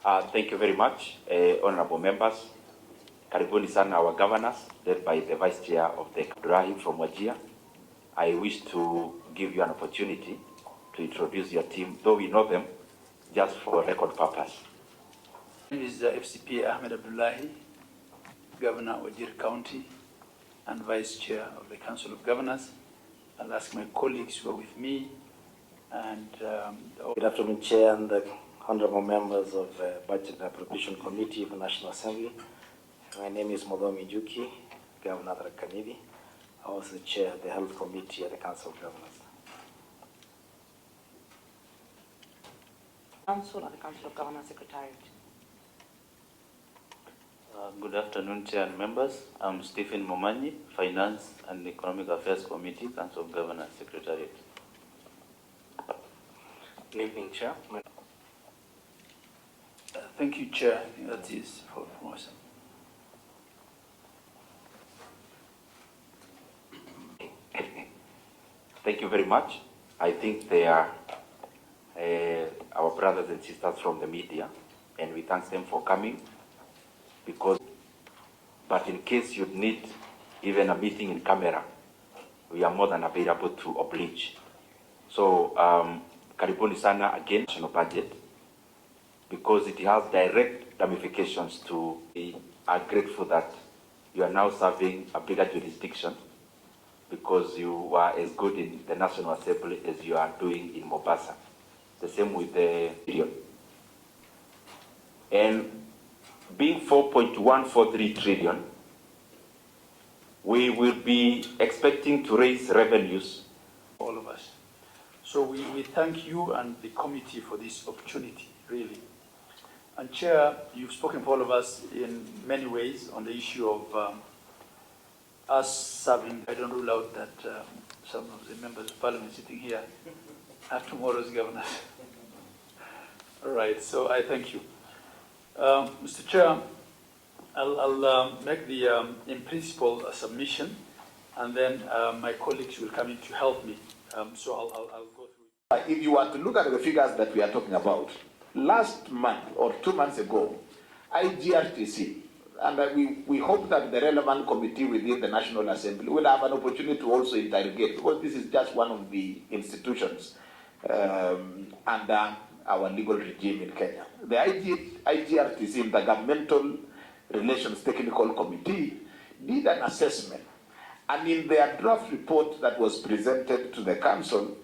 Thank you very much, honorable members. Karibuni sana our governors, led by the Vice Chair of the Abdurahi from Wajir. I wish to give you an opportunity to introduce your team, though we know them, just for record purpose. My name is FCP Ahmed Abdullahi, Governor of Wajir County and Vice Chair of the Council of Governors. I'll ask my colleagues who are with me and... Good afternoon, Chair and the honorable members of the Budget and Appropriation Committee of the National Assembly. My name is Modomi Juki, Governor of Kanidi. I also chair the Health Committee at the Council of Governors. Council and the Council of Governors Secretariat. Good afternoon, Chair and members. I'm Stephen Momanyi, Finance and Economic Affairs Committee, Council of Governors Secretariat. Good evening, Chair. Thank you, Chair. I think that is for us. Thank you very much. I think they are our brothers and sisters from the media, and we thank them for coming. But in case you need even a meeting in camera, we are more than available to oblige. So, karibuni sana again, national budget, because it has direct ramifications to. We are grateful that you are now serving a bigger jurisdiction, because you are as good in the National Assembly as you are doing in Mombasa. The same with the billion. And being 4.143 trillion, we will be expecting to raise revenues. All of us. So we thank you and the committee for this opportunity, really. And Chair, you've spoken for all of us in many ways on the issue of us serving. I don't rule out that some of the members of Parliament sitting here are tomorrow's governors. All right, so I thank you. Mr. Chair, I'll make the, in principle, a submission, and then my colleagues will come in to help me. So I'll go through it. If you were to look at the figures that we are talking about, last month or 2 months ago, IGRTC, and we hope that the relevant committee within the National Assembly will have an opportunity to also interrogate, because this is just one of the institutions under our legal regime in Kenya. The IGRTC, Intergovernmental Relations Technical Committee, did an assessment, and in their draft report that was presented to the Council,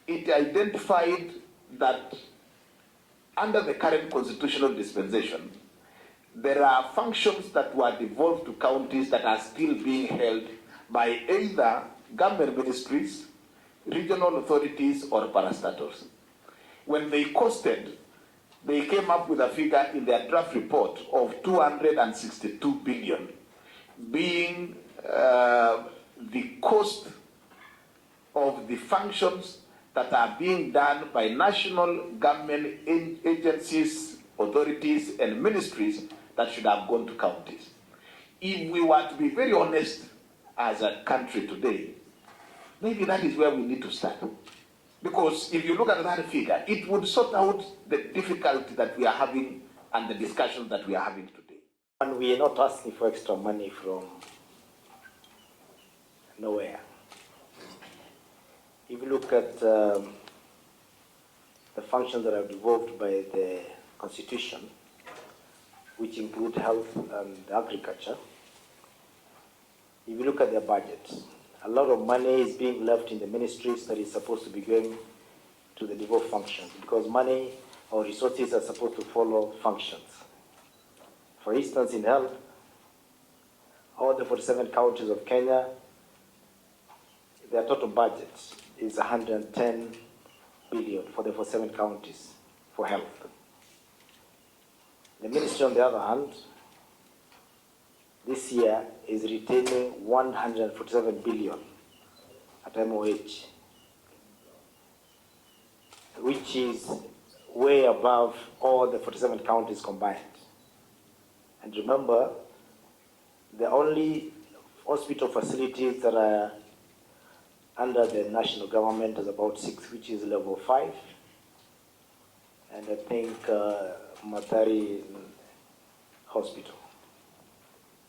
it identified that under the current constitutional dispensation, there are functions that were devolved to counties that are still being held by either government ministries, regional authorities, or parastatals. When they costed, they came up with a figure in their draft report of 262 billion, being the cost of the functions that are being done by national government agencies, authorities, and ministries that should have gone to counties. If we were to be very honest as a country today, maybe that is where we need to start. Because if you look at that figure, it would sort out the difficulty that we are having and the discussions that we are having today. And we are not asking for extra money from nowhere. If you look at the functions that are devolved by the Constitution, which include health and agriculture, if you look at their budgets, a lot of money is being left in the ministries that is supposed to be going to the devolved functions, because money or resources are supposed to follow functions. For instance, in health, all the 47 counties of Kenya, their total budget is 110 billion for the 47 counties for health. The ministry, on the other hand, this year is retaining 147 billion at MOH, which is way above all the 47 counties combined. And remember, the only hospital facilities that are under the national government is about 6, which is level 5. and I think Mathari Hospital.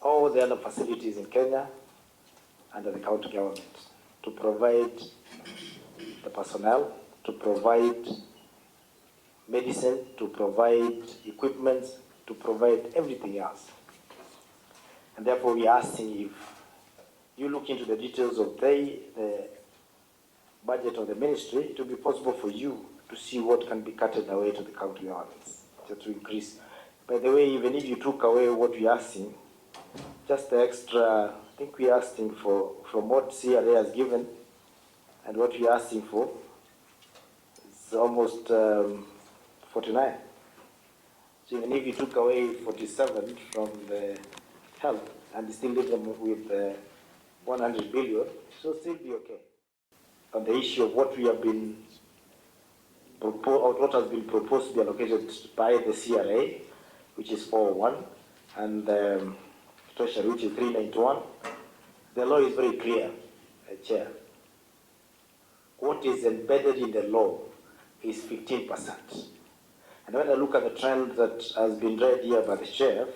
All the other facilities in Kenya under the county government to provide the personnel, to provide medicine, to provide equipment, to provide everything else. And therefore we are asking if you look into the details of the budget of the ministry, it will be possible for you to see what can be cutted away to the county governments to increase. By the way, even if you took away what we are asking, just the extra, I think we are asking for, from what CRA has given and what we are asking for, it's almost 49. So even if you took away 47 from the health and still leave them with 100 billion, it will still be okay. On the issue of what we have been proposed, what has been proposed to be allocated by the CRA, which is 401, and Treasury, which is 391, the law is very clear, Chair. What is embedded in the law is 15%. And when I look at the trend that has been read here by the Chair,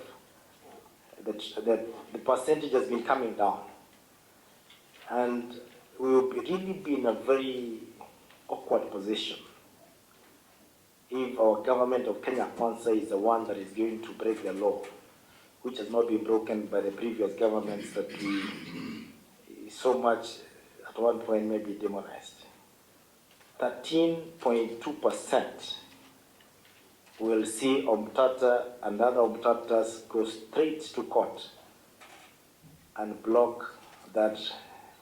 the percentage has been coming down. And we will really be in a very awkward position if our government of Kenya Kwanza is the one that is going to break the law, which has not been broken by the previous governments that we so much at one point maybe demonized. 13.2% will see Omtata and other Omtatas go straight to court and block that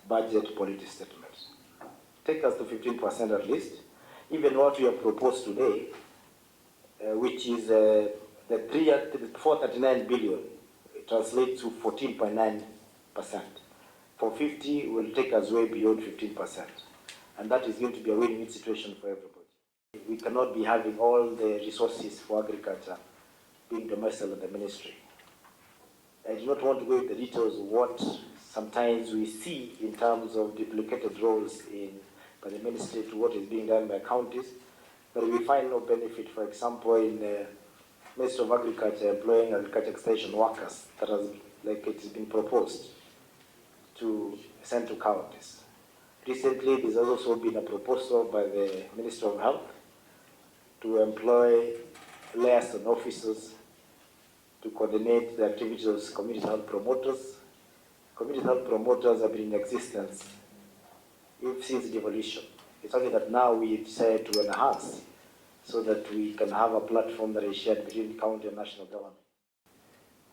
budget policy statement. Take us to 15% at least. Even what we have proposed today, which is the 439 billion, it translates to 14.9%. 450 will take us way beyond 15%. And that is going to be a win-win situation for everybody. We cannot be having all the resources for agriculture being domiciled at the ministry. I do not want to go into the details of what sometimes we see in terms of duplicated roles by the ministry to what is being done by counties, but we find no benefit, for example, in the Ministry of Agriculture employing agriculture extension workers that has, like it has been proposed to send to counties. Recently, there's also been a proposal by the Minister of Health to employ liaison officers to coordinate the activities of community health promoters. Community health promoters have been in existence since devolution. It's only that now we decided to enhance so that we can have a platform that is shared between county and national government.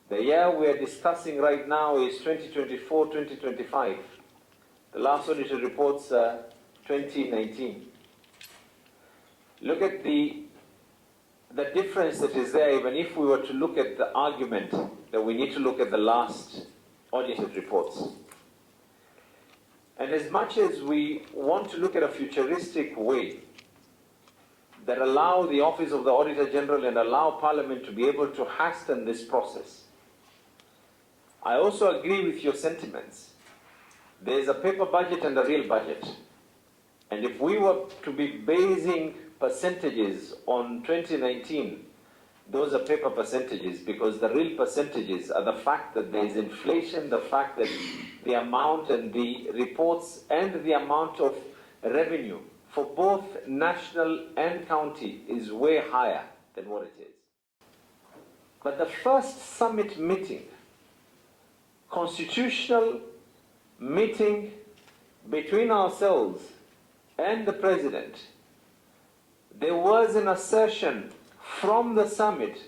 The year we are discussing right now is 2024-2025. The last audited reports are 2019. Look at the difference that is there, even if we were to look at the argument that we need to look at the last audited reports. And as much as we want to look at a futuristic way that allow the Office of the Auditor General and allow Parliament to be able to hasten this process, I also agree with your sentiments. There is a paper budget and a real budget. And if we were to be basing percentages on 2019, those are paper percentages, because the real percentages are the fact that there is inflation, the fact that the amount and the reports and the amount of revenue for both national and county is way higher than what it is. But the first summit meeting, constitutional meeting between ourselves and the President, there was an assertion from the summit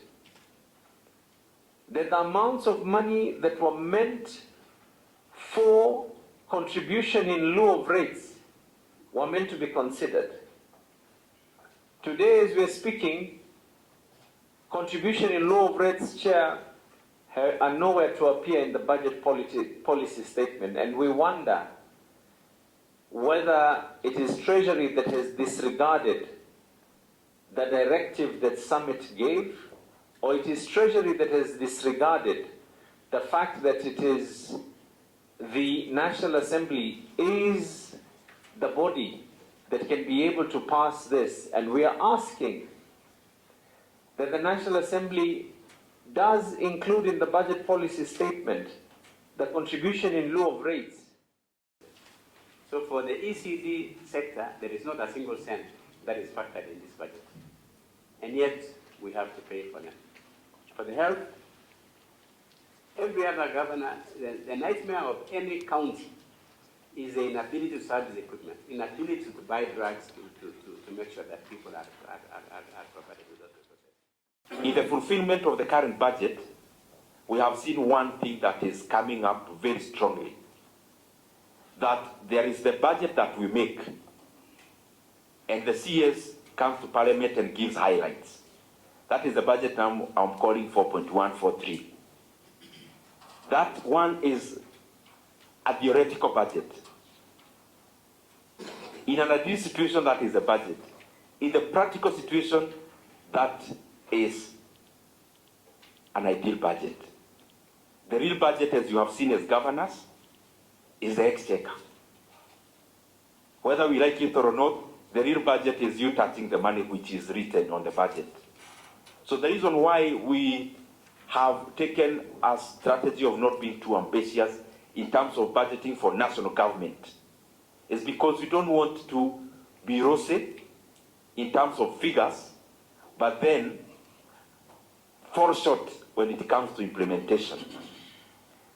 that the amounts of money that were meant for contribution in lieu of rates were meant to be considered. Today, as we are speaking, contribution in lieu of rates, Chair, are nowhere to appear in the budget policy statement, and we wonder whether it is Treasury that has disregarded the directive that Summit gave, or it is Treasury that has disregarded the fact that it is the National Assembly is the body that can be able to pass this. And we are asking that the National Assembly does include in the budget policy statement the contribution in lieu of rates. So for the ECD sector, there is not a single cent that is factored in this budget. And yet, we have to pay for them. For the health, every other governor, the nightmare of any county is the inability to service equipment, inability to buy drugs to make sure that people are provided with those resources. In the fulfillment of the current budget, we have seen one thing that is coming up very strongly, that there is the budget that we make, and the CS comes to Parliament and gives highlights. That is the budget I'm calling 4.143. That one is a theoretical budget. In an ideal situation, that is a budget. In the practical situation, that is an ideal budget. The real budget, as you have seen as governors, is the exchequer. Whether we like it or not, the real budget is you touching the money which is written on the budget. So the reason why we have taken a strategy of not being too ambitious in terms of budgeting for national government is because we don't want to be rosy in terms of figures, but then fall short when it comes to implementation.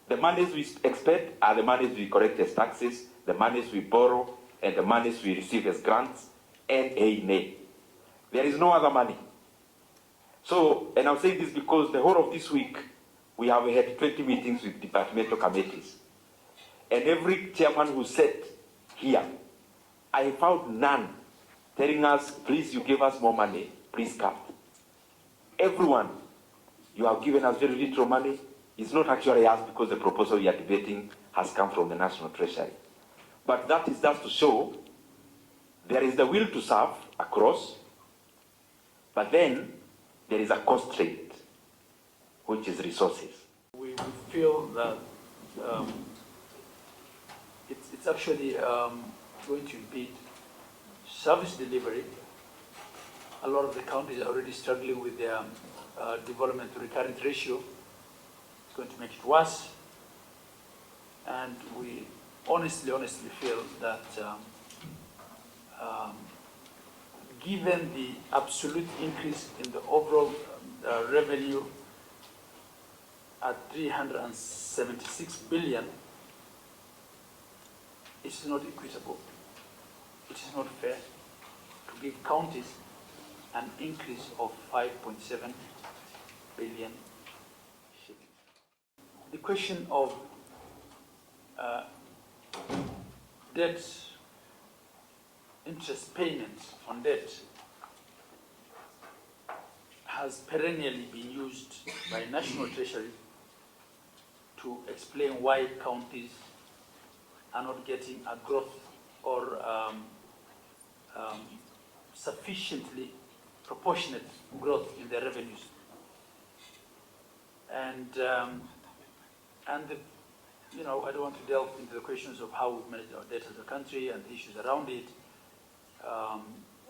The monies we expect are the monies we collect as taxes, the monies we borrow, and the monies we receive as grants, and nay. There is no other money. So, and I'm saying this because the whole of this week, we have had 20 meetings with departmental committees. And every chairman who sat here, I found none telling us, please, you give us more money, please come. Everyone, you have given us very little money. It's not actually us because the proposal we are debating has come from the National Treasury. But that is just to show there is the will to serve across, but then there is a constraint, which is resources. We feel that it's actually going to impede service delivery. A lot of the counties are already struggling with their development to recurrent ratio. It's going to make it worse. And we honestly feel that given the absolute increase in the overall revenue at 376 billion, it is not equitable. It is not fair to give counties an increase of 5.7 billion shillings. The question of debt, interest payments on debt has perennially been used by National Treasury to explain why counties are not getting a growth or sufficiently proportionate growth in their revenues. And the, I don't want to delve into the questions of how we've managed our debt as a country and the issues around it,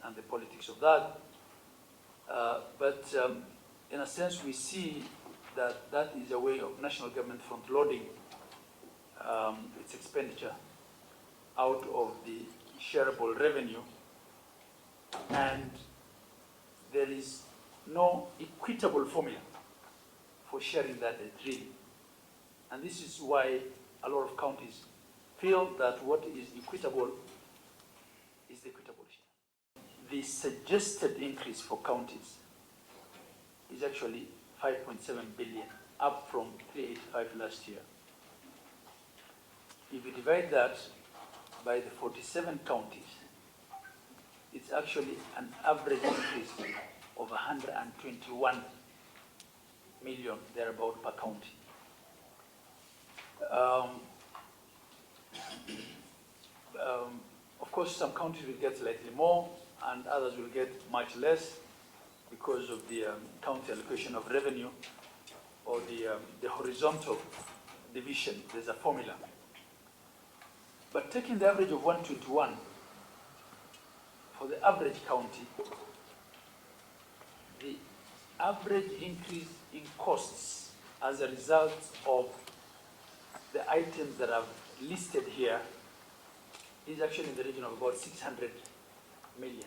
and the politics of that. But in a sense, we see that that is a way of national government front-loading its expenditure out of the shareable revenue, and there is no equitable formula for sharing that really. And this is why a lot of counties feel that what is equitable is the equitable share. The suggested increase for counties is actually 5.7 billion, up from 385 last year. If you divide that by the 47 counties, it's actually an average increase of 121 million, thereabout, per county. Of course, some counties will get slightly more, and others will get much less because of the county allocation of revenue, or the horizontal division. There's a formula. But taking the average of 121 for the average county, the average increase in costs as a result of the items that I've listed here is actually in the region of about 600 million.